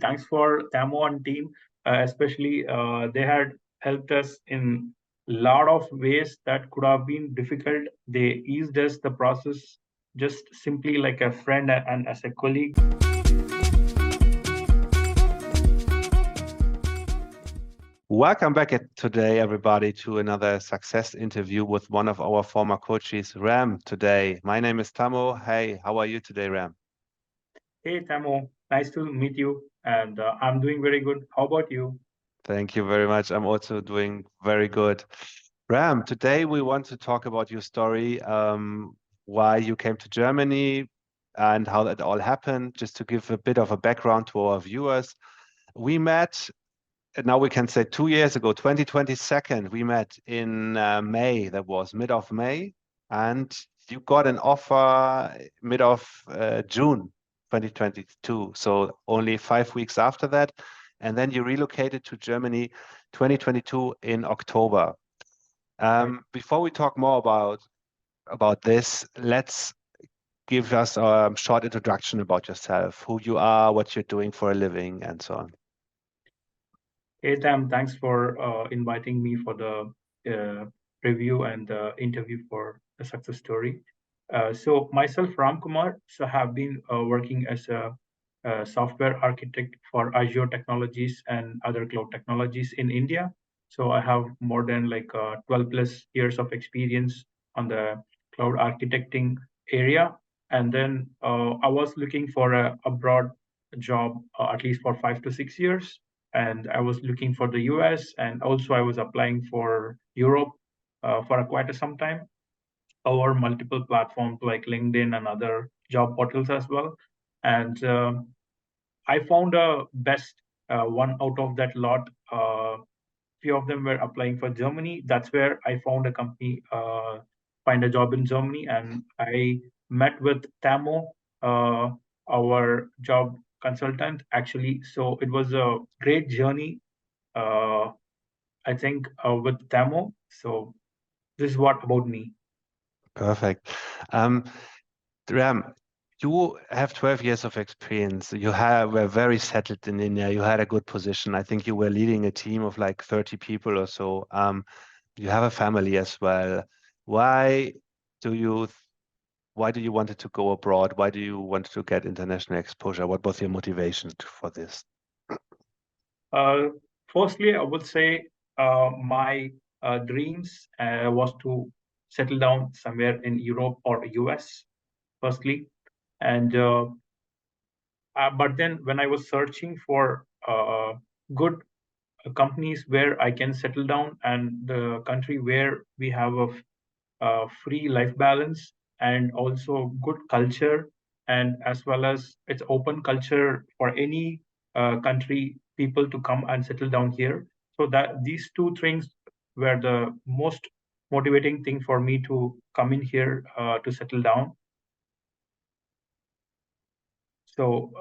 thanks for Tamo and team, especially they had helped us in a lot of ways that could have been difficult. They eased us the process just simply like a friend and as a colleague. Welcome back today, everybody, to another success interview with one of our former coaches, Ram, today. My name is Tamo. Hey, how are you today, Ram? Hey, Tamo, nice to meet you. And I'm doing very good. How about you? Thank you very much. I'm also doing very good. Ram, today we want to talk about your story, why you came to Germany and how that all happened. Just to give a bit of a background to our viewers, we met, now we can say 2 years ago, 2022, we met in May, that was mid of May, and you got an offer mid of June 2022, so only 5 weeks after that. And then you relocated to Germany 2022 in October. Before we talk more about this, let's give us a short introduction about yourself, who you are, what you're doing for a living, and so on. Hey, Tam, thanks for inviting me for the review and the interview for the success story. So myself, Ram Kumar, so have been working as a software architect for Azure technologies and other cloud technologies in India. So I have more than like 12 plus years of experience on the cloud architecting area. And then I was looking for a abroad job, at least for 5 to 6 years. And I was looking for the US, and also I was applying for Europe for quite some time over multiple platforms like LinkedIn and other job portals as well. And I found a best one out of that lot. Few of them were applying for Germany. That's where I found a company, find a job in Germany, and I met with Tamo, our job consultant, actually. So it was a great journey, uh, I think, with Tamo. So this is what about me. Perfect. Ram, you have 12 years of experience. Were very settled in India. You had a good position. I think you were leading a team of like 30 people or so. You have a family as well. Why do you wanted to go abroad? Why do you want to get international exposure? What was your motivation for this? Uh, Firstly, I would say my dreams was to settle down somewhere in Europe or US, firstly. And but then when I was searching for good companies where I can settle down and the country where we have a free life balance and also good culture, and as well as it's open culture for any country people to come and settle down here. So that these two things were the most motivating thing for me to come in here to settle down. So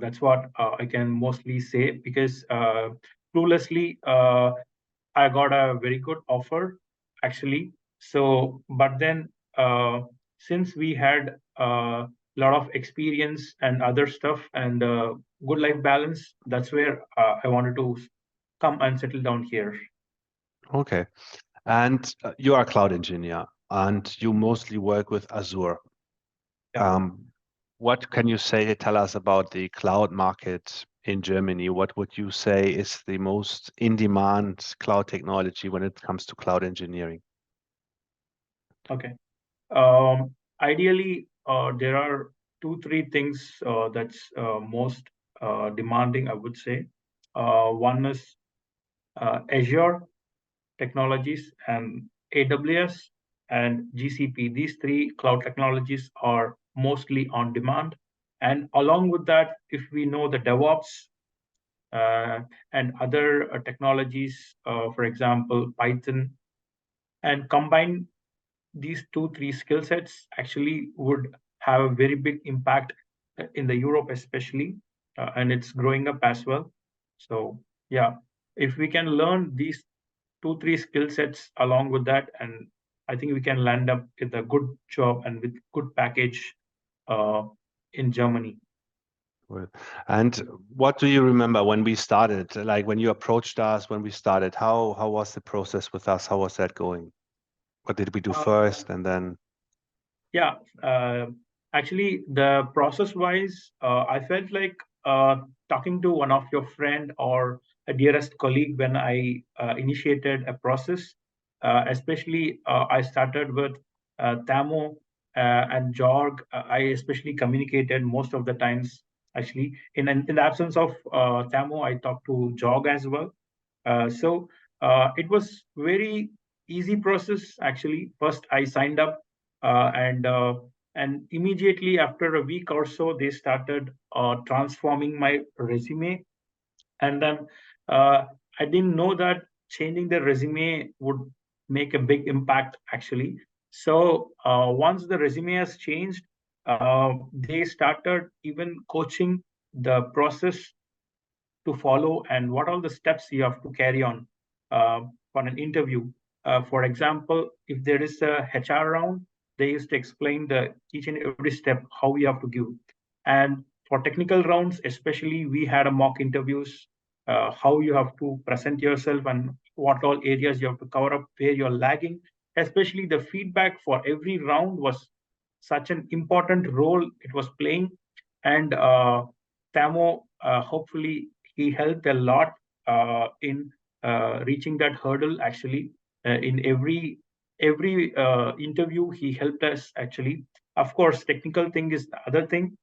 that's what I can mostly say, because cluelessly I got a very good offer actually. So, but then since we had a lot of experience and other stuff and good life balance, that's where I wanted to come and settle down here. Okay. And you are a cloud engineer and you mostly work with Azure. Yeah. What can you tell us about the cloud market in Germany? What would you say is the most in-demand cloud technology when it comes to cloud engineering? Okay. Ideally, there are two, three things that's most demanding, I would say. One is Azure technologies and AWS and GCP. These three cloud technologies are mostly on demand. And along with that, if we know the DevOps uh, and other technologies, for example, Python, and combine these two, three skill sets actually would have a very big impact in the Europe, especially, and it's growing up as well. So, yeah, if we can learn these two, three skill sets along with that, and I think we can land up with a good job and with good package uh, in Germany. Cool. And what do you remember when we started? Like when you approached us, when we started, how was the process with us? How was that going? What did we do Uh, first, and then? Yeah, actually, the process-wise, I felt like talking to one of your friend or a dearest colleague when I initiated a process. Especially, I started with Tamo and Jorg. I especially communicated most of the times. Actually, in the absence of Tamo, I talked to Jorg as well. So it was very easy process actually. First, I signed up, and immediately after a week or so, they started transforming my resume, and then uh, I didn't know that changing the resume would make a big impact actually. So once the resume has changed, they started even coaching the process to follow and what are the steps you have to carry on for an interview. For example, if there is a HR round, they used to explain the each and every step how you have to give. And for technical rounds, especially, we had a mock interviews, how you have to present yourself and what all areas you have to cover up, where you're lagging. Especially the feedback for every round was such an important role it was playing, and Tamo, hopefully, he helped a lot in reaching that hurdle. Actually, in every interview, he helped us. Actually, of course, technical thing is the other thing,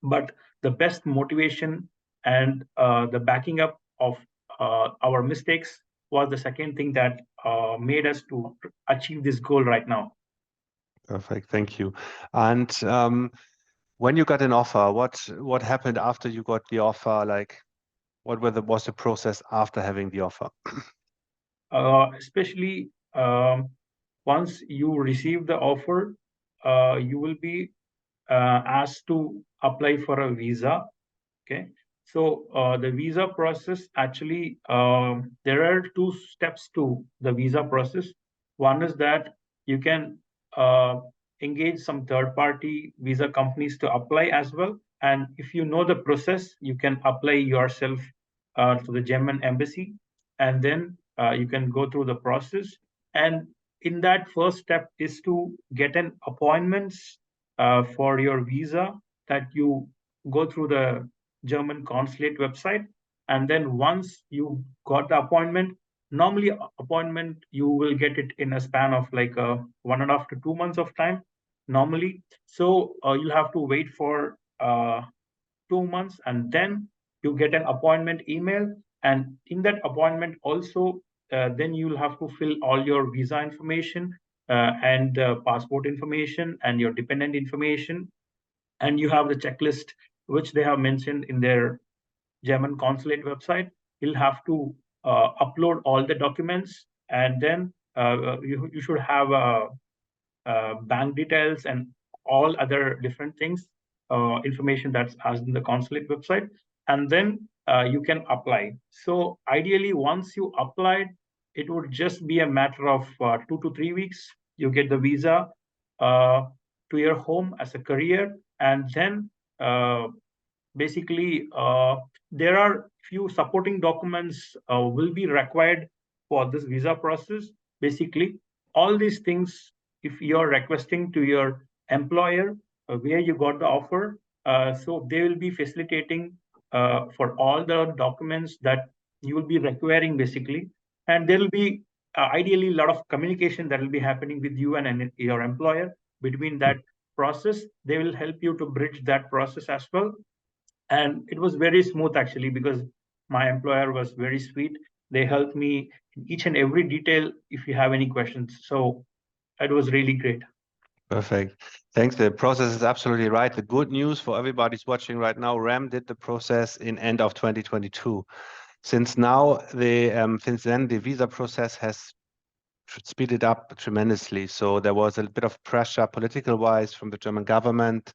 but the best motivation and the backing up of our mistakes was the second thing that made us to achieve this goal right now. Perfect, thank you. And when you got an offer, what happened after you got the offer? Like, was the process after having the offer? Especially once you receive the offer, you will be asked to apply for a visa. Okay, so the visa process actually, there are two steps to the visa process. One is that you can uh, engage some third party visa companies to apply as well. And if you know the process, you can apply yourself to the German embassy, and then you can go through the process. And in that first step is to get an appointments for your visa, that you go through the German consulate website. And then once you got the appointment, normally appointment you will get it in a span of like 1.5 to 2 months of time normally. So you'll have to wait for 2 months, and then you get an appointment email. And in that appointment also, then you'll have to fill all your visa information and passport information and your dependent information, and you have the checklist which they have mentioned in their German consulate website. You'll have to upload all the documents, and then you should have bank details and all other different things, information that's asked in the consulate website, and then you can apply. So ideally, once you applied, it would just be a matter of 2 to 3 weeks. You get the visa uh, to your home as a career, and then basically there are few supporting documents will be required for this visa process. Basically, all these things, if you're requesting to your employer where you got the offer, so they will be facilitating for all the documents that you will be requiring basically. And there will be ideally a lot of communication that will be happening with you and your employer. Between that process, they will help you to bridge that process as well. And it was very smooth actually, because my employer was very sweet. They helped me in each and every detail if you have any questions. So it was really great. Perfect. Thanks. The process is absolutely right. The good news for everybody's watching right now, Ram did the process in end of 2022. Since then, the visa process has speeded up tremendously. So there was a bit of pressure political wise from the German government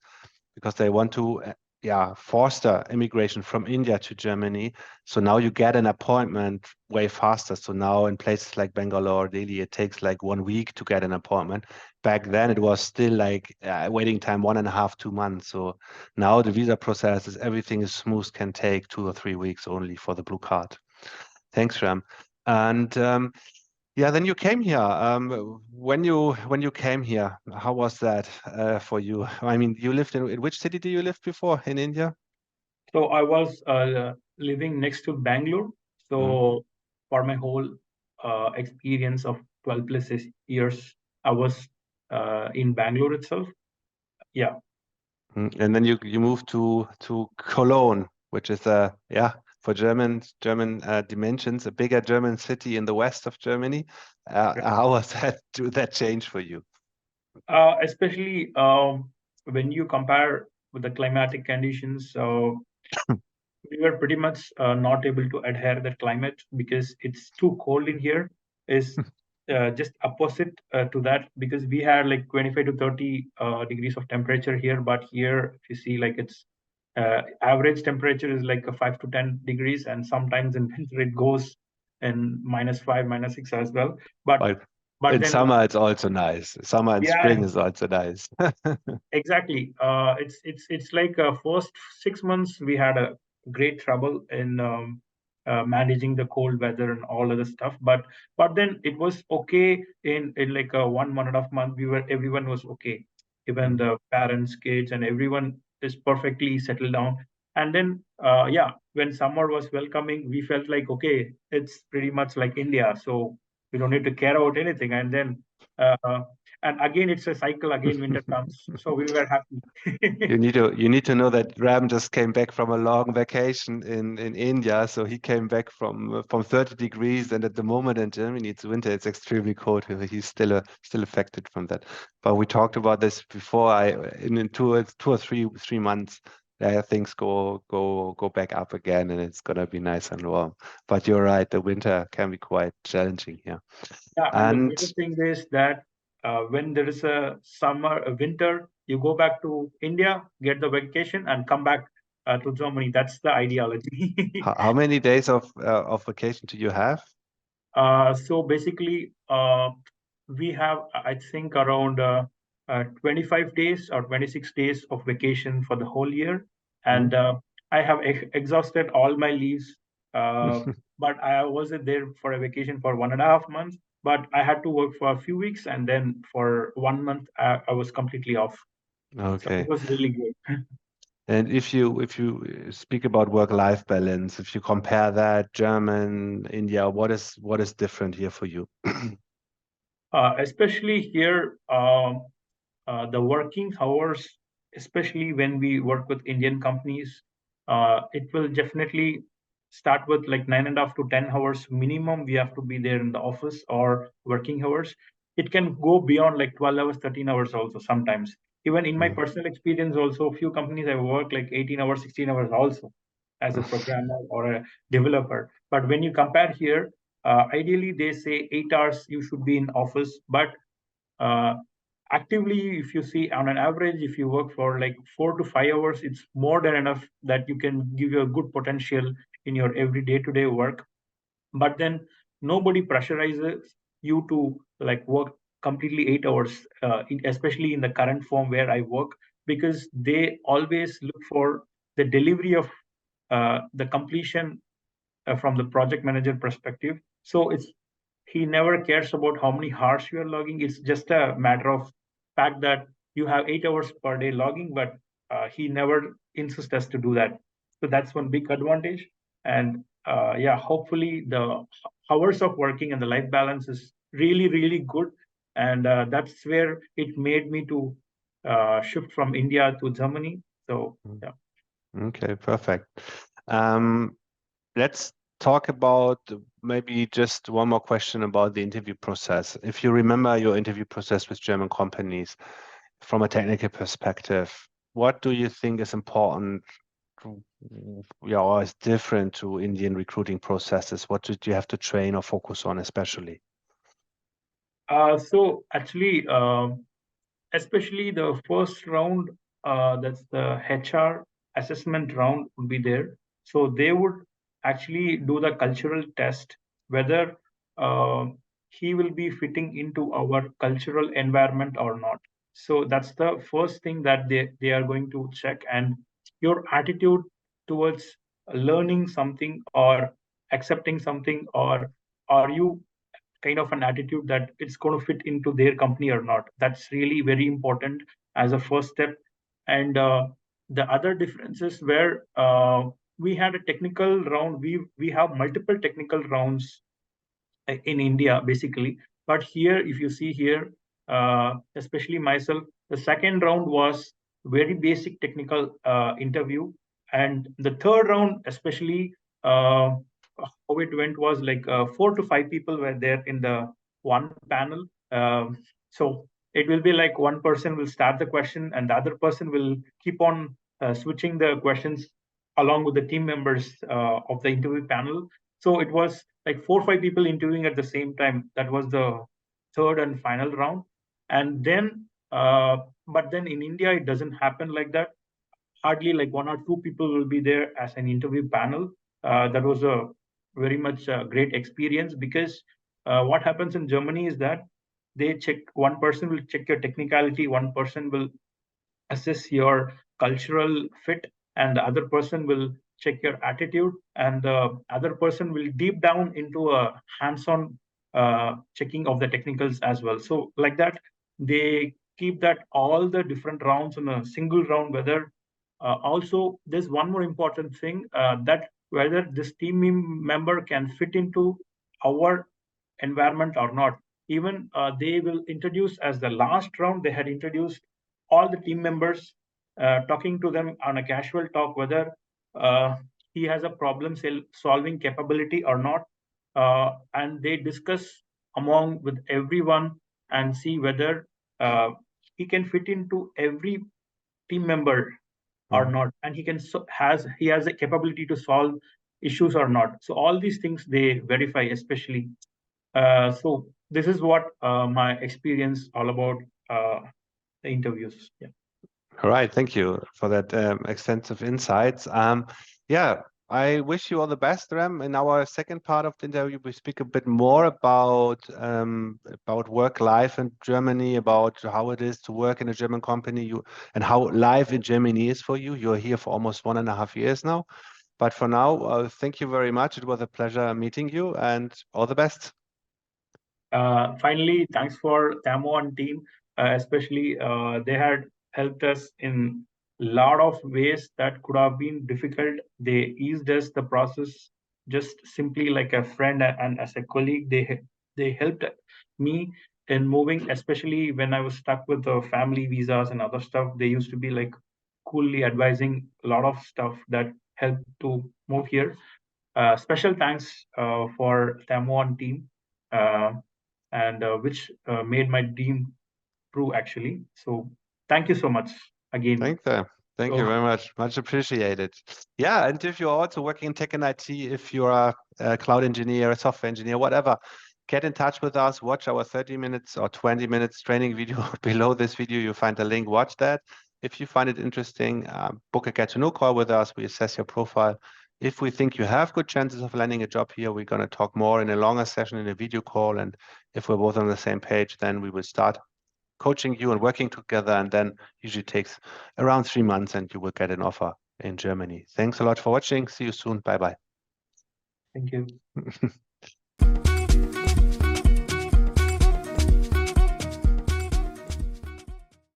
because they want to yeah, foster immigration from India to Germany. So now you get an appointment way faster. So now in places like Bangalore, Delhi, it takes like 1 week to get an appointment. Back then, it was still like waiting time 1.5, 2 months. So now the visa process is everything is smooth, can take 2 or 3 weeks only for the blue card. Thanks, Ram. And yeah, then you came here. When you came here, how was that for you? I mean, you lived in which city did you live before in India? So I was living next to Bangalore. Mm, So for my whole experience of 12 plus years, I was in Bangalore itself. Yeah, And then you moved to Cologne, which is yeah, for German dimensions, a bigger German city in the west of Germany. How was that? Do that change for you? especially when you compare with the climatic conditions. So we were pretty much not able to adhere that climate because it's too cold in here. Is just opposite to that because we had like 25 to 30 degrees of temperature here, but here if you see like it's average temperature is like a 5 to 10 degrees, and sometimes in winter it goes in -5, -6 as well. But But but in then summer, it's also nice. Summer and yeah, spring is also nice. exactly. It's like first 6 months we had a great trouble in managing the cold weather and all other stuff. But then it was okay in like a 1.5 month. Everyone was okay, even Mm. the parents, kids, and everyone is perfectly settled down. And then yeah, when summer was welcoming, we felt like okay, it's pretty much like India, so we don't need to care about anything. And then. Uh, and again it's a cycle, again winter comes, so we were happy. You need to know that Ram just came back from a long vacation in India. So he came back from 30 degrees, and at the moment in Germany it's winter. It's extremely cold. He's still affected from that. But we talked about this before. In 2 or 3 months, things go back up again, and it's gonna be nice and warm. But you're right, the winter can be quite challenging here. Yeah, and the And greatest thing is that when there is a summer a winter, you go back to India, get the vacation and come back to Germany. That's the ideology. how many days of vacation do you have? So basically, we have, I think, around 25 days or 26 days of vacation for the whole year. Hmm? And I have exhausted all my leaves. Uh, but I wasn't there for a vacation for 1.5 months. But I had to work for a few weeks. And then for 1 month, I was completely off. So it Okay. was really good. And if you speak about work-life balance, if you compare that German, India, what is different here for you? Especially here, the working hours, especially when we work with Indian companies, it will definitely start with like 9.5 to 10 hours minimum. We have to be there in the office or working hours. It can go beyond like 12 hours, 13 hours also sometimes. Even in my Mm. personal experience, also, a few companies I work like 18 hours, 16 hours also as a programmer or a developer. But when you compare here, ideally they say 8 hours you should be in office, but uh, actively if you see on an average if you work for like 4 to 5 hours it's more than enough that you can give you a good potential in your every day-to-day work. But then nobody pressurizes you to like work completely 8 hours, especially in the current form where I work, because they always look for the delivery of the completion from the project manager perspective. So it's he never cares about how many hours you are logging. It's just a matter of fact that you have 8 hours per day logging, but he never insists us to do that. So that's one big advantage. And yeah, hopefully the hours of working and the life balance is really, really good. And that's where it made me to shift from India to Germany. So Mm. yeah. Okay, perfect. Um, let's talk about maybe just one more question about the interview process. If you remember your interview process with German companies from a technical perspective, what do you think is important, yeah, or is different to Indian recruiting processes? What did you have to train or focus on especially? So actually, especially the first round, that's the HR. assessment round would be there. So they would actually do the cultural test whether uh, he will be fitting into our cultural environment or not. So that's the first thing that they are going to check, and your attitude towards learning something or accepting something, or are you kind of an attitude that it's going to fit into their company or not. That's really very important as a first step. And the other difference is where we had a technical round. We have multiple technical rounds in India, basically. But here, if you see here, especially myself, the second round was very basic technical interview, and the third round, especially, how it went was like 4 to 5 people were there in the one panel. So it will be like one person will start the question, and the other person will keep on switching the questions along with the team members of the interview panel. So it was like 4 or 5 people interviewing at the same time. That was the third and final round. And then, but then in India, it doesn't happen like that. Hardly like 1 or 2 people will be there as an interview panel. That was a very much great experience, because what happens in Germany is that they check, one person will check your technicality, one person will assess your cultural fit, and the other person will check your attitude, and the other person will deep down into a hands-on checking of the technicals as well. So like that, they keep that all the different rounds in a single round. Whether also there's one more important thing, that whether this team member can fit into our environment or not. Even they will introduce, as the last round they had introduced all the team members, talking to them on a casual talk whether uh, he has a problem solving capability or not. And they discuss among with everyone and see whether uh, he can fit into every team member or Mm. not, and he has a capability to solve issues or not. So all these things they verify, especially. So this is what my experience all about uh, the interviews. Yeah. All right, thank you for that extensive insights. Yeah, I wish you all the best, Rem. In our second part of the interview, we speak a bit more about work life in Germany, about how it is to work in a German company, and how life in Germany is for you. You're here for almost 1.5 years now. But for now, thank you very much. It was a pleasure meeting you, and all the best. Finally, thanks for Tamo and team, especially they had helped us in a lot of ways that could have been difficult. They eased us the process just simply like a friend and as a colleague. They helped me in moving, especially when I was stuck with the family visas and other stuff. They used to be like coolly advising a lot of stuff that helped to move here. Special thanks for Tamo and team. Uh, and which made my dream true, actually. So thank you so much again. Thank you. Thank you So very much. Much appreciated. Yeah, and if you're also working in tech and IT, if you're a cloud engineer, a software engineer, whatever, get in touch with us. Watch our 30 minutes or 20 minutes training video below this video. You find the link. Watch that. If you find it interesting, book a get to know call with us. We assess your profile. If we think you have good chances of landing a job here, we're going to talk more in a longer session in a video call. And if we're both on the same page, then we will start coaching you and working together, and then usually takes around 3 months and you will get an offer in Germany. Thanks a lot for watching. See you soon. Bye bye. thank you.